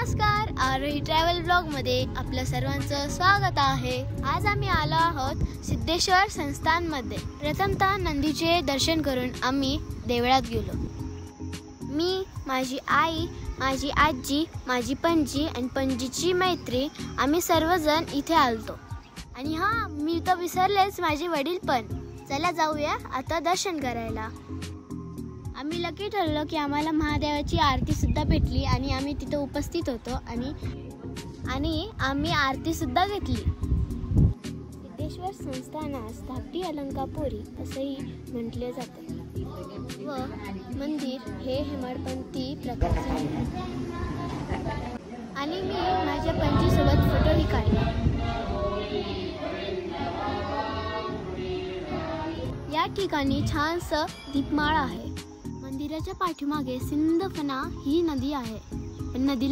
नमस्कार, आरोही travel blog मध्ये आपल्या सर्वांचं स्वागत आहे। आज आम्ही आलो आहोत सिद्धेश्वर संस्थानमध्ये। प्रथमतः नंदीचे दर्शन करून आम्ही देवळात गेलो। मी, माझी आई, माझी आजी, माझी पणजी आणि पणजीची मैत्री आम्ही सर्वजण इथे आलतो। आणि हां, मी तर विसरलेच, माझे वडील पण। चला जाऊया आता दर्शन करायला। आम्ही लकी ठरलो की आम्हाला महादेवाची आरती सुद्धा भेटली आणि आम्ही तिथे उपस्थित होतो आणि आम्ही आरती सुद्धा घेतली। सिद्धेश्वर संस्थानास धाकटी अलंकापुरी असेही म्हटले जाते व मंदिर हे हेमाडपंथी प्रकारचे आहे। आणि मी माझ्या पणजीसोबत फोटोही काढला। या ठिकाणी छानसं दीपमाळा आहे। मंदिराच्या पाठीमागे सिंदफणा ही नदी आहे। नदीला